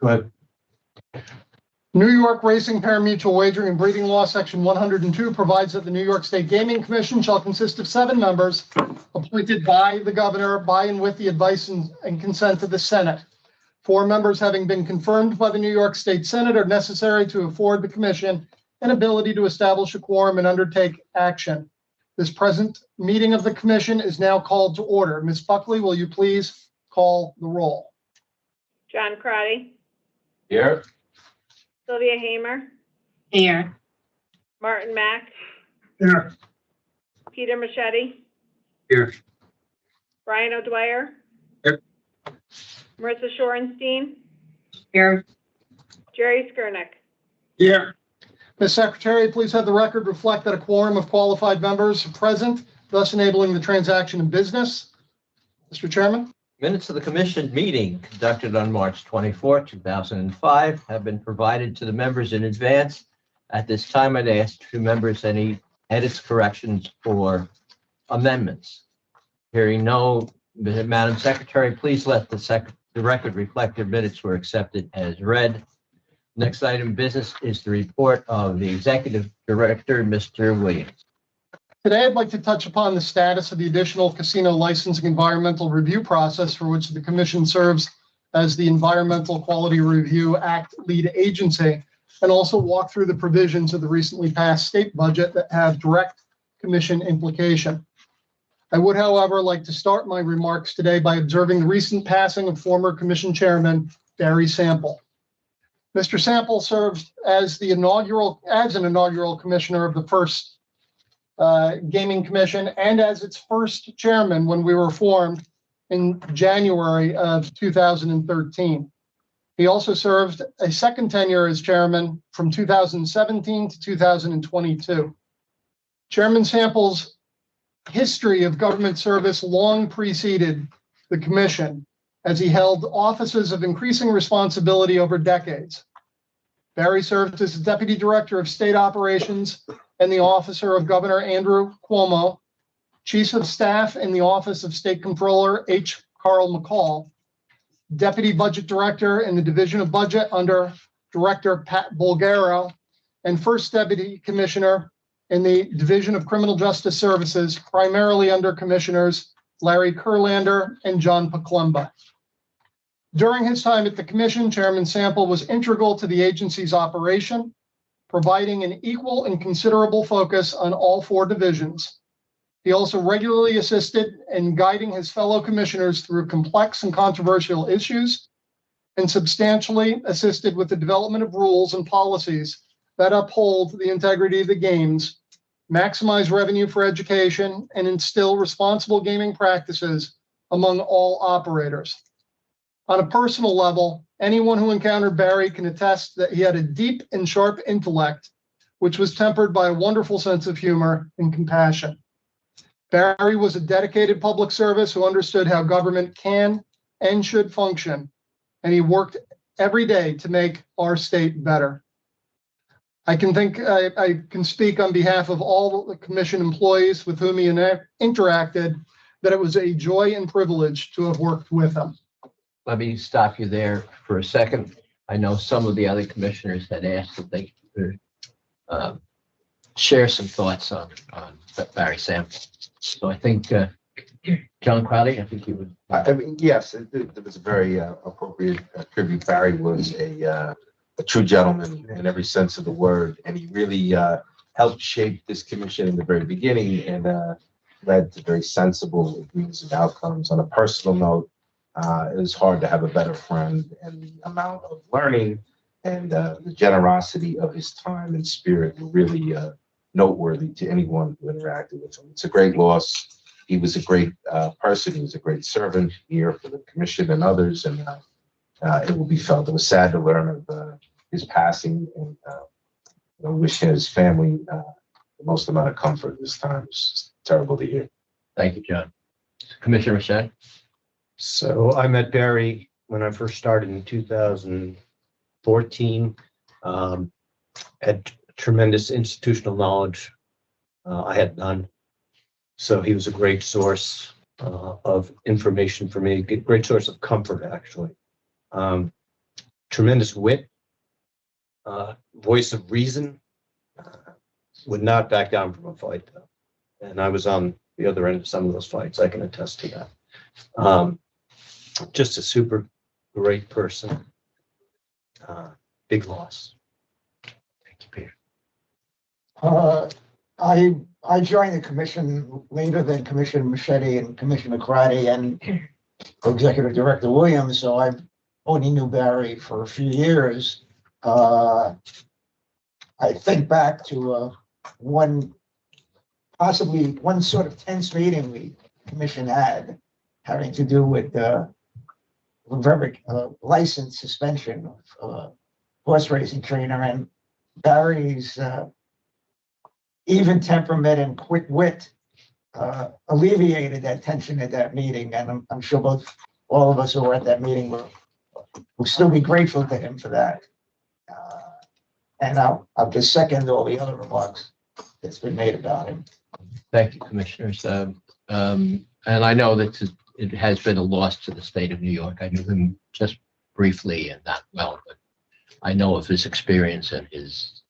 Go ahead. New York Racing Parimutuel Wagering and Breeding Law, Section 102, provides that the New York State Gaming Commission shall consist of 7 members appointed by the governor by and with the advice and consent of the Senate. 4 members having been confirmed by the New York State Senate are necessary to afford the commission an ability to establish a quorum and undertake action. This present meeting of the commission is now called to order. Ms. Buckley, will you please call the roll? John Crotty, Here. Sylvia Hamer, Here. Martin Mack, Here. Peter Machete, Here. Brian O'Dwyer, Here. Marissa Shorenstein, Here. Jerry Skurnick. Here. Ms. Secretary, please have the record reflect that a quorum of qualified members are present, thus enabling the transaction of business. Mr. Chairman. Minutes of the commission meeting conducted on March 24, 2005 have been provided to the members in advance. At this time, I'd ask to members any edits, corrections, or amendments. Hearing no, Madam Secretary, please let the record reflect the minutes were accepted as read. Next item of business is the report of the Executive Director, Mr. Williams. Today, I'd like to touch upon the status of the additional casino licensing environmental review process for which the Commission serves as the Environmental Quality Review Act lead agency, and also walk through the provisions of the recently passed state budget that have direct Commission implication. I would, however, like to start my remarks today by observing the recent passing of former Commission Chairman Barry Sample. Mr. Sample served as an inaugural commissioner of the first Gaming Commission and as its first chairman when we were formed in January of 2013. He also served a second tenure as chairman from 2017 to 2022. Chairman Sample's history of government service long preceded the commission, as he held offices of increasing responsibility over decades. Barry served as the Deputy Director of State Operations and the Officer of Governor Andrew Cuomo, Chief of Staff in the Office of State Comptroller H. Carl McCall, Deputy Budget Director in the Division of Budget under Director Pat Bulgaro, and First Deputy Commissioner in the Division of Criminal Justice Services, primarily under Commissioners Larry Kurlander and John Paklemba. During his time at the Commission, Chairman Sample was integral to the agency's operation, providing an equal and considerable focus on all 4 divisions. He also regularly assisted in guiding his fellow commissioners through complex and controversial issues, and substantially assisted with the development of rules and policies that uphold the integrity of the games, maximize revenue for education, and instill responsible gaming practices among all operators. On a personal level, anyone who encountered Barry can attest that he had a deep and sharp intellect, which was tempered by a wonderful sense of humor and compassion. Barry was a dedicated public servant who understood how government can and should function, and he worked every day to make our state better. I can speak on behalf of all the commission employees with whom he interacted that it was a joy and privilege to have worked with him. Let me stop you there for a second. I know some of the other commissioners had asked that they could share some thoughts on Barry Sample. So I think, John Crowley, I think you would. I mean, yes, it was a very appropriate tribute. Barry was a true gentleman in every sense of the word, and he really helped shape this commission in the very beginning and led to very sensible agreements and outcomes. On a personal note, it was hard to have a better friend, and the amount of learning and the generosity of his time and spirit were really noteworthy to anyone who interacted with him. It's a great loss. He was a great person. He was a great servant here for the commission and others, and it will be felt. It was sad to learn of his passing, and wish his family the most amount of comfort this time. It's just terrible to hear. Thank you, John. Commissioner Machete. So I met Barry when I first started in 2014. Had tremendous institutional knowledge. I had none. So he was a great source of information for me, great source of comfort, actually. tremendous wit, voice of reason, would not back down from a fight, though. And I was on the other end of some of those fights. I can attest to that. Just a super great person. Big loss. Thank you, Peter. I joined the commission later than Commissioner Machete and Commissioner Crotty and Executive Director Williams, so I only knew Barry for a few years. I think back to possibly one sort of tense meeting the commission had having to do with license suspension of horse racing trainer, and Barry's even temperament and quick wit alleviated that tension at that meeting, and I'm sure all of us who were at that meeting will still be grateful to him for that. And I'll just second all the other remarks that's been made about him. Thank you, Commissioners. And I know that it has been a loss to the state of New York. I knew him just briefly and not well, but I know of his experience and his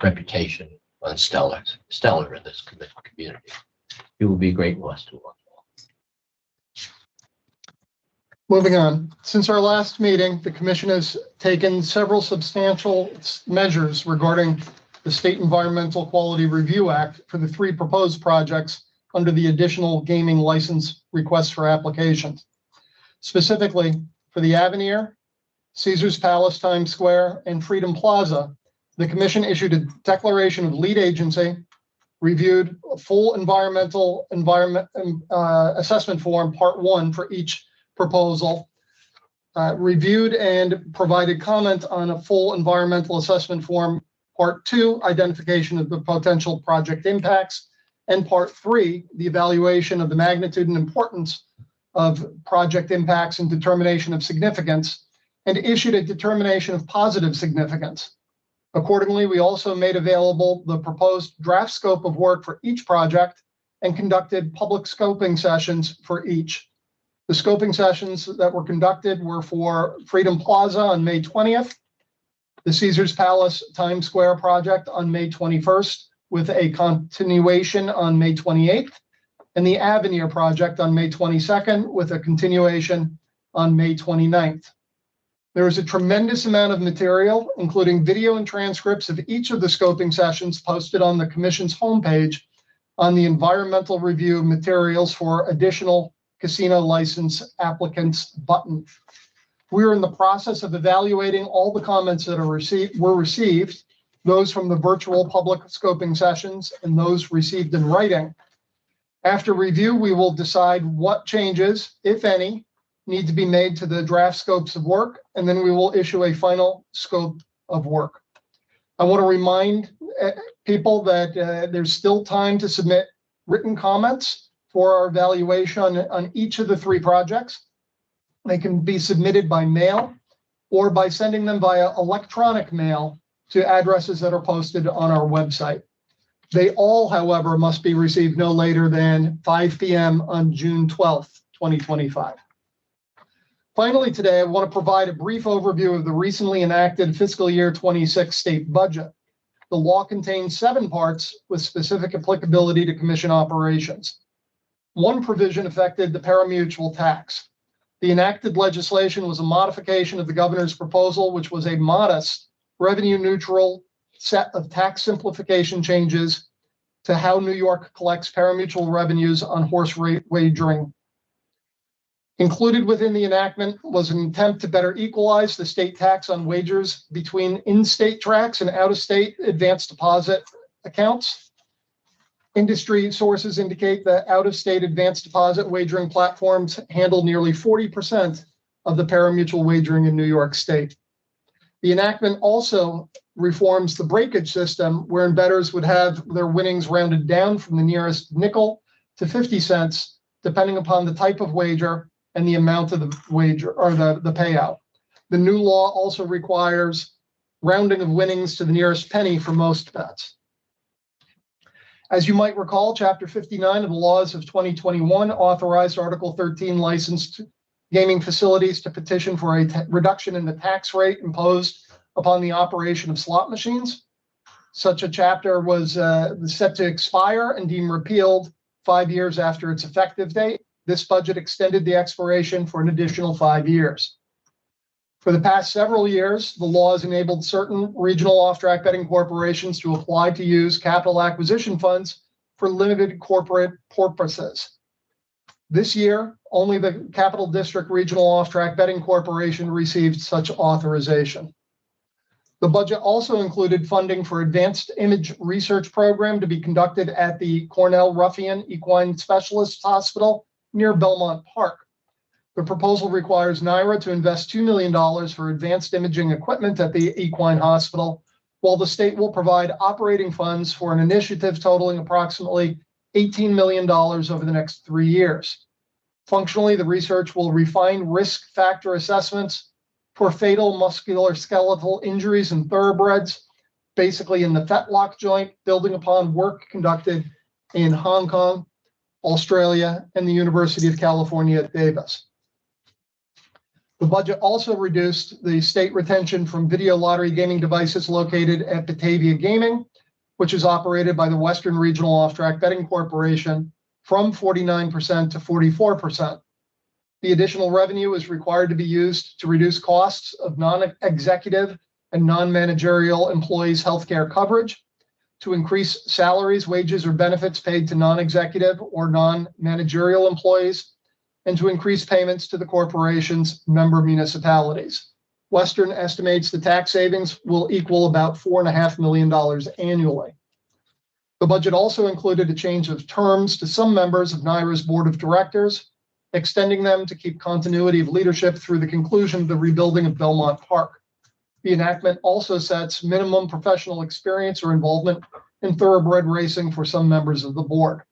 reputation on stellar in this community. He will be a great loss to us all. Moving on, since our last meeting, the commission has taken several substantial measures regarding the State Environmental Quality Review Act for the 3 proposed projects under the additional gaming license requests for applications. Specifically, for the Avenir, Caesars Palace, Times Square, and Freedom Plaza, the commission issued a declaration of lead agency, reviewed a full environmental assessment form, part 1 for each proposal, reviewed and provided comment on a full environmental assessment form, part 2, identification of the potential project impacts, and part 3, the evaluation of the magnitude and importance of project impacts and determination of significance, and issued a determination of positive significance. Accordingly, we also made available the proposed draft scope of work for each project and conducted public scoping sessions for each. The scoping sessions that were conducted were for Freedom Plaza on May 20th, the Caesars Palace Times Square project on May 21st, with a continuation on May 28th, and the Avenir project on May 22nd, with a continuation on May 29th. There is a tremendous amount of material, including video and transcripts of each of the scoping sessions, posted on the Commission's homepage on the environmental review materials for additional casino license applicants button. We are in the process of evaluating all the comments that were received, those from the virtual public scoping sessions and those received in writing. After review, we will decide what changes, if any, need to be made to the draft scopes of work, and then we will issue a final scope of work. I want to remind people that there's still time to submit written comments for our evaluation on each of the 3 projects. They can be submitted by mail or by sending them via electronic mail to addresses that are posted on our website. They all, however, must be received no later than 5 p.m. on June 12th, 2025. Finally, today, I want to provide a brief overview of the recently enacted fiscal year 26 state budget. The law contains 7 parts with specific applicability to commission operations. One provision affected the parimutuel tax. The enacted legislation was a modification of the governor's proposal, which was a modest revenue neutral set of tax simplification changes to how New York collects parimutuel revenues on horse wagering. Included within the enactment was an attempt to better equalize the state tax on wagers between in-state tracks and out-of-state advanced deposit accounts. Industry sources indicate that out-of-state advanced deposit wagering platforms handle nearly 40% of the parimutuel wagering in New York State. The enactment also reforms the breakage system, wherein bettors would have their winnings rounded down from the nearest nickel to 50 cents, depending upon the type of wager and the amount of the wager or the payout. The new law also requires rounding of winnings to the nearest penny for most bets. As you might recall, Chapter 59 of the laws of 2021 authorized Article 13 licensed gaming facilities to petition for a reduction in the tax rate imposed upon the operation of slot machines. Such a chapter was set to expire and deemed repealed 5 years after its effective date. This budget extended the expiration for an additional 5 years. For the past several years, the law has enabled certain regional off-track betting corporations to apply to use capital acquisition funds for limited corporate purposes. This year, only the Capital District Regional Off-Track Betting Corporation received such authorization. The budget also included funding for advanced image research program to be conducted at the Cornell Ruffian Equine Specialist Hospital near Belmont Park. The proposal requires NYRA to invest $2 million for advanced imaging equipment at the equine hospital, while the state will provide operating funds for an initiative totaling approximately $18 million over the next 3 years. Functionally, the research will refine risk factor assessments for fatal musculoskeletal injuries in thoroughbreds, basically in the fetlock joint, building upon work conducted in Hong Kong, Australia, and the University of California at Davis. The budget also reduced the state retention from video lottery gaming devices located at Batavia Gaming, which is operated by the Western Regional Off-Track Betting Corporation, from 49% to 44%. The additional revenue is required to be used to reduce costs of non-executive and non-managerial employees' healthcare coverage, to increase salaries, wages, or benefits paid to non-executive or non-managerial employees, and to increase payments to the corporation's member municipalities. Western estimates the tax savings will equal about $4.5 million annually. The budget also included a change of terms to some members of NYRA's board of directors, extending them to keep continuity of leadership through the conclusion of the rebuilding of Belmont Park. The enactment also sets minimum professional experience or involvement in thoroughbred racing for some members of the board.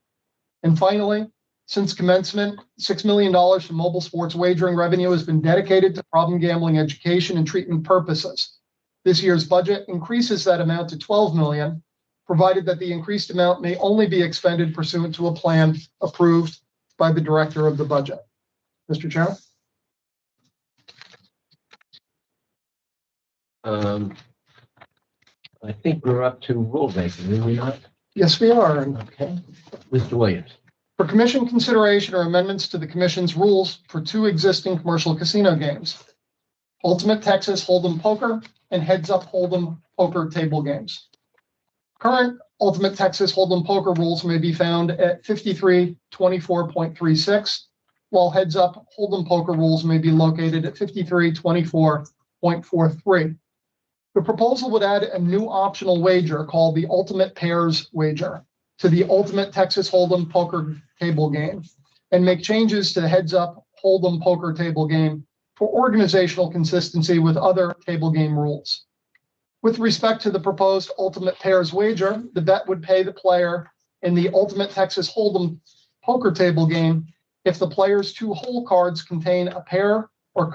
And finally, since commencement, $6 million from mobile sports wagering revenue has been dedicated to problem gambling education and treatment purposes. This year's budget increases that amount to $12 million, provided that the increased amount may only be expended pursuant to a plan approved by the director of the budget. Mr. Chairman? I think we're up to rulemaking, are we not? Yes, we are. Okay. Mr. Williams. For commission consideration or amendments to the commission's rules for 2 existing commercial casino games, Ultimate Texas Hold'em Poker and Heads Up Hold'em Poker table games. Current Ultimate Texas Hold'em Poker rules may be found at 5324.36, while Heads Up Hold'em Poker rules may be located at 5324.43. The proposal would add a new optional wager called the Ultimate Pairs Wager to the Ultimate Texas Hold'em Poker table game, and make changes to the Heads Up Hold'em Poker table game for organizational consistency with other table game rules. With respect to the proposed Ultimate Pairs Wager, the bet would pay the player in the Ultimate Texas Hold'em Poker table game if the player's 2 hole cards contain a pair or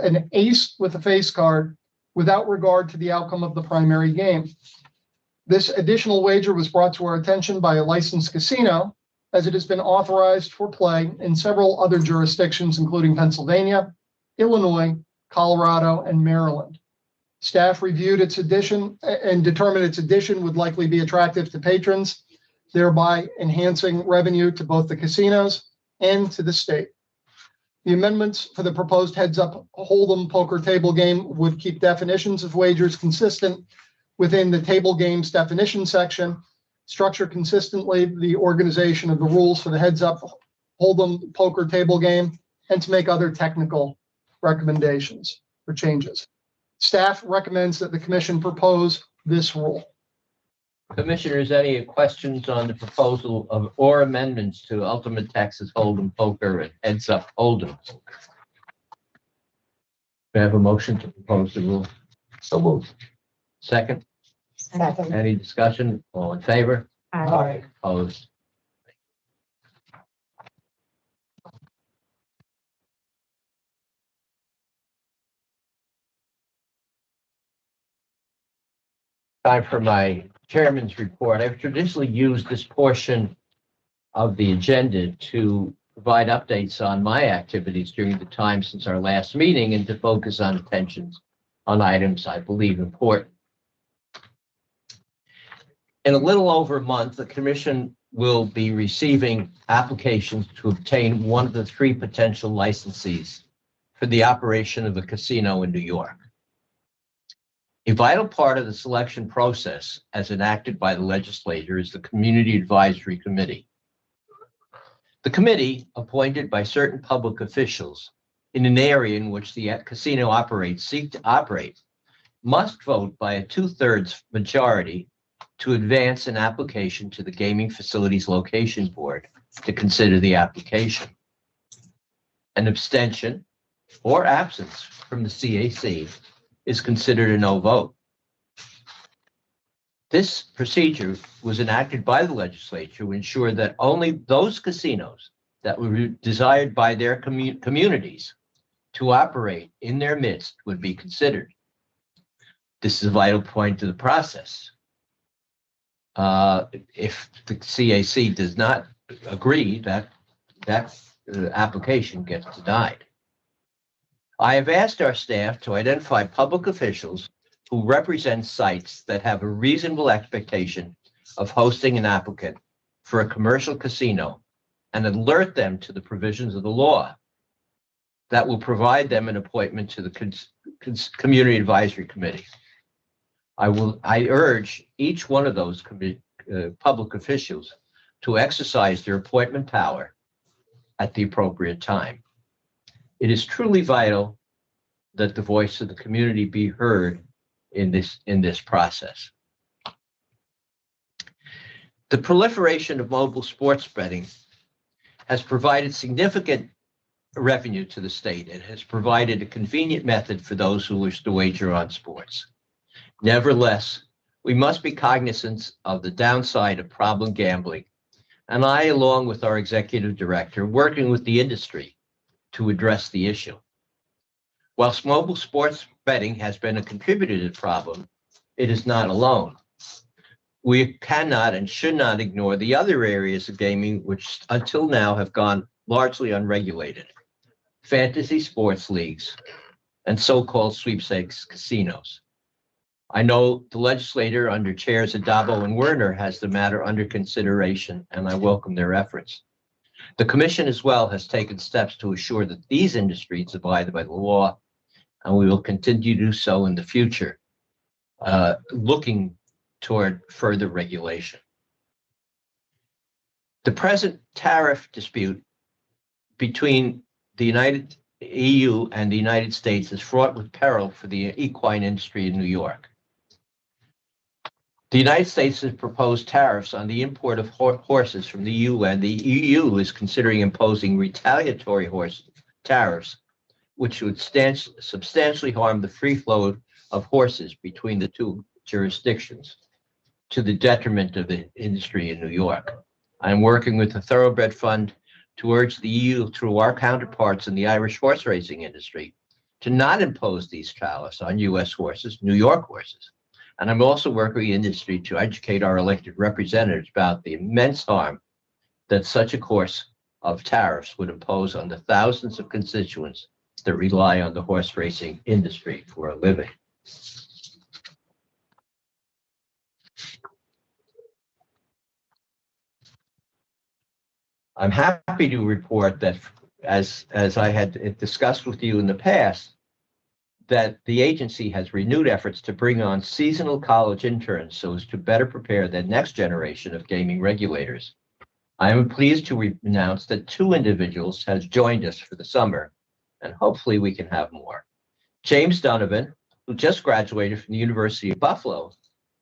an ace with a face card without regard to the outcome of the primary game. This additional wager was brought to our attention by a licensed casino, as it has been authorized for play in several other jurisdictions, including Pennsylvania, Illinois, Colorado, and Maryland. Staff reviewed its addition and determined its addition would likely be attractive to patrons, thereby enhancing revenue to both the casinos and to the state. The amendments for the proposed Heads Up Hold'em Poker table game would keep definitions of wagers consistent within the table games definition section, structure consistently the organization of the rules for the Heads Up Hold'em Poker table game, and to make other technical recommendations or changes. Staff recommends that the commission propose this rule. Commissioners, any questions on the proposal of or amendments to Ultimate Texas Hold'em Poker and Heads Up Hold'em Poker? We have a motion to propose the rule. So moved. Second, Second. any discussion? All in favor? Aye. Opposed? Time for my chairman's report. I've traditionally used this portion of the agenda to provide updates on my activities during the time since our last meeting and to focus on attentions on items I believe important. In a little over a month, the Commission will be receiving applications to obtain one of the 3 potential licensees for the operation of a casino in New York. A vital part of the selection process, as enacted by the legislature, is the Community Advisory Committee. The committee, appointed by certain public officials in an area in which the casino operates, seek to operate, must vote by a 2/3 majority to advance an application to the Gaming Facilities Location Board to consider the application. An abstention or absence from the CAC is considered a no vote. This procedure was enacted by the legislature to ensure that only those casinos that were desired by their communities to operate in their midst would be considered. This is a vital point to the process. If the CAC does not agree, that application gets denied. I have asked our staff to identify public officials who represent sites that have a reasonable expectation of hosting an applicant for a commercial casino and alert them to the provisions of the law that will provide them an appointment to the Community Advisory Committee. I urge each one of those public officials to exercise their appointment power at the appropriate time. It is truly vital that the voice of the community be heard in this process. The proliferation of mobile sports betting has provided significant revenue to the state and has provided a convenient method for those who wish to wager on sports. Nevertheless, we must be cognizant of the downside of problem gambling, and I, along with our executive director, working with the industry to address the issue. Whilst mobile sports betting has been a contributor to the problem, it is not alone. We cannot and should not ignore the other areas of gaming which until now have gone largely unregulated: fantasy sports leagues and so-called sweepstakes casinos. I know the legislator under chairs Adabo and Werner has the matter under consideration, and I welcome their efforts. The commission as well has taken steps to assure that these industries abide by the law, and we will continue to do so in the future, looking toward further regulation. The present tariff dispute between the EU and the United States is fraught with peril for the equine industry in New York. The United States has proposed tariffs on the import of horses from the EU, and the EU is considering imposing retaliatory horse tariffs, which would substantially harm the free flow of horses between the two jurisdictions, to the detriment of the industry in New York. I'm working with the Thoroughbred Fund to urge the EU, through our counterparts in the Irish horse racing industry, to not impose these tariffs on U.S. horses, New York horses. And I'm also working with the industry to educate our elected representatives about the immense harm that such a course of tariffs would impose on the thousands of constituents that rely on the horse racing industry for a living. I'm happy to report that, as I had discussed with you in the past, that the agency has renewed efforts to bring on seasonal college interns so as to better prepare the next generation of gaming regulators. I am pleased to announce that 2 individuals has joined us for the summer, and hopefully we can have more. James Donovan, who just graduated from the University of Buffalo,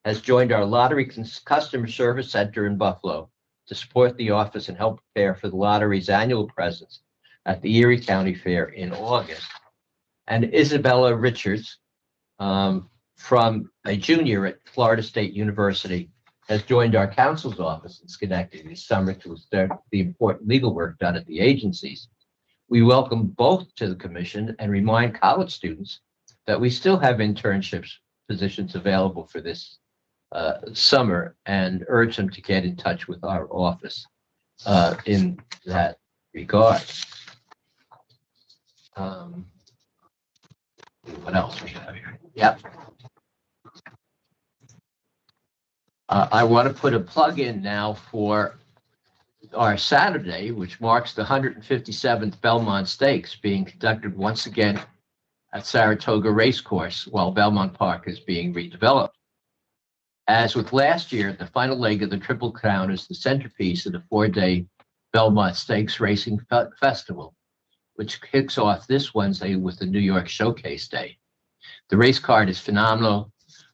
has joined our Lottery Customer Service Center in Buffalo to support the office and help prepare for the lottery's annual presence at the Erie County Fair in August. And Isabella Richards, from a junior at Florida State University, has joined our counsel's office in Schenectady this summer to start the important legal work done at the agencies. We welcome both to the commission and remind college students that we still have internships positions available for this summer, and urge them to get in touch with our office in that regard. What else we have here? Yep. I want to put a plug in now for our Saturday, which marks the 157th Belmont Stakes being conducted once again at Saratoga Racecourse while Belmont Park is being redeveloped. As with last year, the final leg of the Triple Crown is the centerpiece of the 4-day Belmont Stakes Racing Festival, which kicks off this Wednesday with the New York Showcase Day. The race card is phenomenal.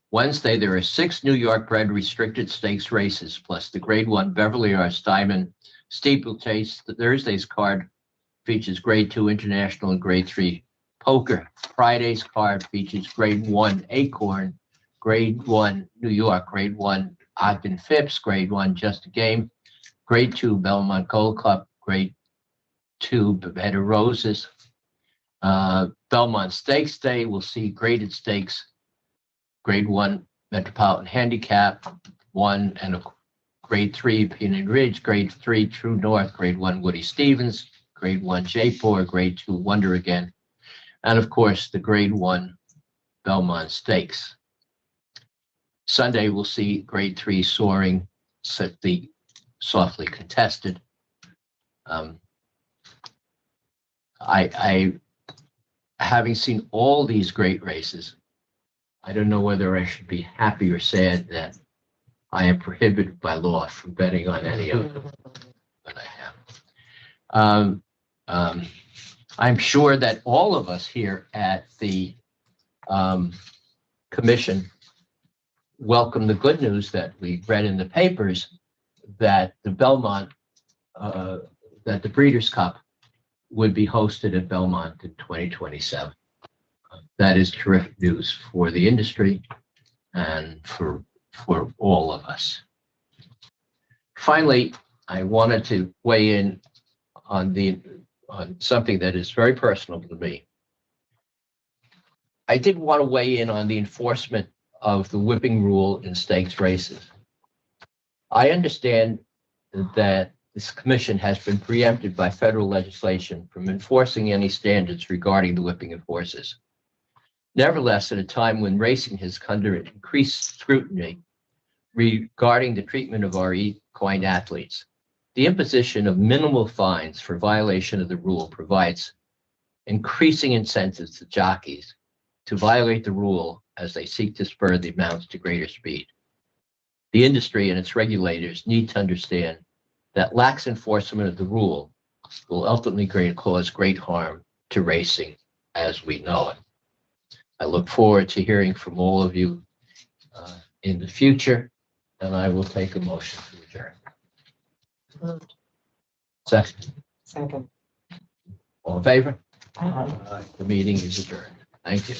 Wednesday, there are 6 New York bred restricted stakes races, plus the Grade 1 Beverly Arts Diamond Steeplechase. The Thursday's card features Grade 2 International and Grade 3 Poker. Friday's card features Grade 1 Acorn, Grade 1 New York, Grade 1 Ogden Phipps, Grade 1 Just a Game, Grade 2 Belmont Gold Cup, Grade 2 Bed of Roses. Belmont Stakes Day will see graded stakes, Grade 1 Metropolitan Handicap, 1 and a Grade 3 Peanut Ridge, Grade 3 True North, Grade 1 Woody Stevens, Grade 1 J4, Grade 2 Wonder Again, and of course the Grade 1 Belmont Stakes. Sunday we'll see Grade 3 Soaring, the softly contested. I having seen all these great races, I don't know whether I should be happy or sad that I am prohibited by law from betting on any of them, but I have. I'm sure that all of us here at the commission welcome the good news that we read in the papers that the Belmont, that the Breeders' Cup would be hosted at Belmont in 2027. That is terrific news for the industry and for all of us. Finally, I wanted to weigh in on something that is very personal to me. I did want to weigh in on the enforcement of the whipping rule in stakes races. I understand that this commission has been preempted by federal legislation from enforcing any standards regarding the whipping of horses. Nevertheless, at a time when racing has under increased scrutiny regarding the treatment of our equine athletes, the imposition of minimal fines for violation of the rule provides increasing incentives to jockeys to violate the rule as they seek to spur the mounts to greater speed. The industry and its regulators need to understand that lax enforcement of the rule will ultimately cause great harm to racing as we know it. I look forward to hearing from all of you in the future, and I will take a motion to adjourn. Moved. Second. Second. All in favor? Uh, The meeting is adjourned. Thank you.